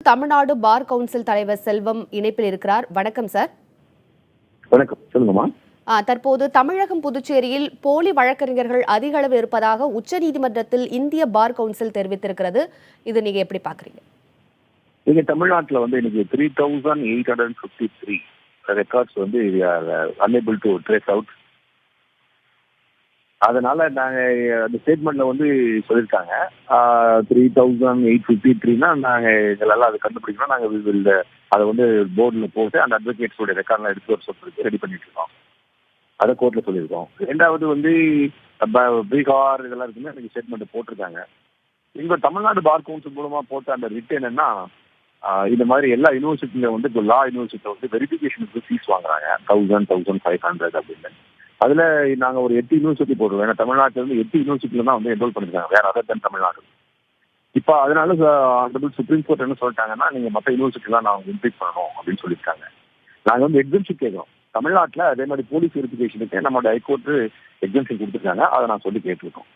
Tamil Nadu bar council தலைவர் செல்வம் இணைப்பில் இருக்கிறார். வணக்கம் சார். வணக்கம், சொல்லுங்கம்மா. தற்போது தமிழகம் புதுச்சேரியில் போலி வழக்கறிஞர்கள் அதிக அளவு இருப்பதாக உச்சநீதிமன்றத்தில் இந்திய பார் கவுன்சில் தெரிவித்திருக்கிறது. இது நீங்க எப்படி பாக்குறீங்க? நீங்க தமிழ்நாட்டில் இன்னைக்கு 3853 records unable to trace out. அதனால நாங்க அந்த ஸ்டேட்மெண்ட்ல சொல்லியிருக்காங்க 3853னா நாங்க இதெல்லாம் அதை கண்டுபிடிக்கணும். நாங்க அதை போர்டில் போட்டு அந்த அட்வொகேட்ஸோட ரெக்கார்ட்லாம் எடுத்து வர சொல்றதுக்கு ரெடி பண்ணிட்டு இருக்கோம். அதை கோர்ட்ல சொல்லியிருக்கோம். ரெண்டாவது பீகார் இதெல்லாம் இருக்குன்னு எனக்கு ஸ்டேட்மெண்ட் போட்டிருக்காங்க. இங்க தமிழ்நாடு பார் கவுன்சில் மூலமா போட்ட அந்த ரிட் என்னன்னா, இந்த மாதிரி எல்லா யூனிவர்சிட்டியில இப்போ லா யூனிவர்சிட்டியில வெரிஃபிகேஷனுக்கு ஃபீஸ் வாங்குறாங்க 1500 அப்படின்னு. அதுல நாங்க ஒரு 8 யூனிவர்சிட்டி போடுறோம். ஏன்னா தமிழ்நாட்டில இருந்து 8 யூனிவர்சிட்டியில தான் என்ரோல் பண்ணிருக்காங்க, வேற அதர் தென் தமிழ்நாடு. இப்ப அதனால சுப்ரீம் கோர்ட் என்ன சொல்லிட்டாங்கன்னா, நீங்க மற்ற யூனிவர்சிட்டிலாம் நாங்க இன்க்ரீஸ் பண்ணணும் அப்படின்னு சொல்லியிருக்காங்க. நாங்க எக்ஸம்ஷன் கேட்கிறோம். தமிழ்நாட்டில் அதே மாதிரி போலீஸ் வெரிஃபிகேஷனுக்கு நம்மளோட ஹைகோர்ட் எக்ஸம்ஷன் கொடுத்துருக்காங்க. அதை நான் சொல்லி கேட்டிருக்கோம்.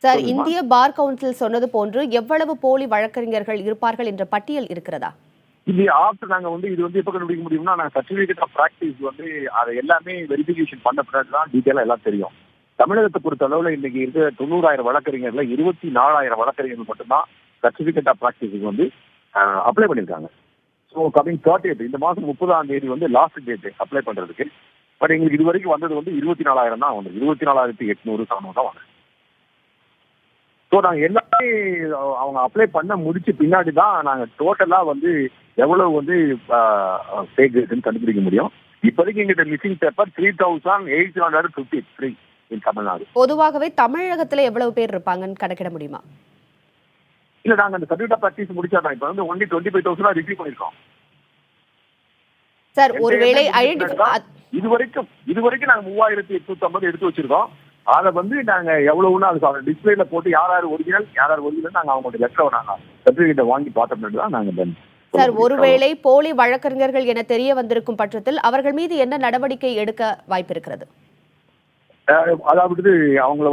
சார், இந்திய பார் கவுன்சில் சொன்னது போன்று எவ்வளவு போலி வழக்கறிஞர்கள் இருப்பார்கள் என்ற பட்டியல் இருக்கிறதா? இது ஆஃப்டர் நாங்க இது எப்ப கண்டுபிடிக்க முடியும்னா, நாங்க சர்டிபிகேட் ஆஃப் பிராக்டிஸ் அதை எல்லாமே வெரிஃபிகேஷன் பண்ண பிறகுதான் டீட்டெயிலா எல்லாம் தெரியும். தமிழகத்தை பொறுத்த அளவுல இன்னைக்கு இருக்க 90,000 வழக்கறிஞர்ல 24,000 வழக்கறிஞர்கள் மட்டும்தான் சர்டிபிகேட் ஆஃப் பிராக்டிஸுக்கு அப்ளை பண்ணிருக்காங்க. ஸோ கமிங் 30th இந்த மாசம் 30ஆம் தேதி லாஸ்ட் டேட் அப்ளை பண்றதுக்கு. பட் எங்களுக்கு இது வரைக்கும் வந்தது 24,000 தான் 24,800 தான் வந்தது. ஸோ நாங்கள் எல்லாமே அவங்க அப்ளை பண்ண முடிச்சு பின்னாடி தான் நாங்கள் டோட்டலாக எவ்வளவு ஃபேக் இருக்குன்னு கண்டுபிடிக்க முடியும். இப்போதைக்கு எங்கிட்ட மிஸ்ஸிங் பேப்பர் 3,853 இன் தமிழ்நாடு. பொதுவாகவே தமிழகத்துல எவ்வளவு பேர் இருப்பாங்கன்னு கணக்கிட முடியுமா? இல்ல, நாங்க அந்த சர்டிபிகேட் ஆஃப் பிராக்டிஸ் முடிச்சாதான் இப்ப only 25,000 ரிசீவ் பண்ணிருக்கோம். சார், ஒருவேளை இதுவரைக்கும் நாங்க 3,850 எடுத்து வச்சிருக்கோம். அதை நாங்க எவ்வளவுன்னா அது டிஸ்பிளேல போட்டு யார் ஒரிஜினல் நாங்க அவங்களோட லெட்டர் நாங்க சர்டிபிகேட்டை வாங்கி பார்த்தோம்னு தான் நாங்க. சார், ஒருவேளை போலி வழக்கறிஞர்கள் என தெரிய வந்திருக்கும் பட்சத்தில் அவர்கள் மீது என்ன நடவடிக்கை எடுக்க வாய்ப்பு இருக்கிறது? அதாவது அவங்கள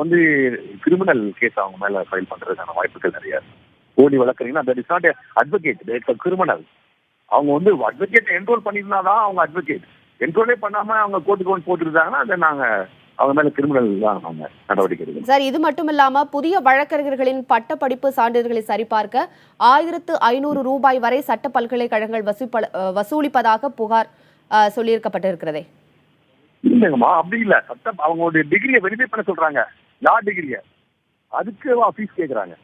கிரிமினல் கேஸ் அவங்க மேல ஃபைல் பண்றதுக்கான வாய்ப்புகள் நிறைய. போலி வழக்கறிஞர் that is not advocate, it's a criminal. அவங்க அட்வொகேட் என்ரோல் பண்ணிருந்தாதான் அவங்க அட்வொகேட். என்ரோலே பண்ணாம அவங்க கோர்ட்டுக்கு போட்டுருந்தாங்கன்னா அதை நாங்க அவங்க மேல கிரிமினல் தான் நாங்க நடவடிக்கை எடுக்கணும். சார், இது மட்டும் இல்லாம புதிய வழக்கறிஞர்களின் பட்ட படிப்பு சான்றிதழ்களை சரிபார்க்க 1,500 ரூபாய் வரை சட்ட பல்கலைக்கழகங்கள் வசூலிப்பதாக புகார் சொல்லியிருக்கப்பட்டிருக்கிறதே. இல்லைங்கம்மா, அப்படி இல்ல. சட்டம் அவங்களுடைய டிகிரியை வெரிஃபை பண்ண சொல்றாங்க, லா டிகிரியை. அதுக்கு ஃபீஸ் கேட்கறாங்க.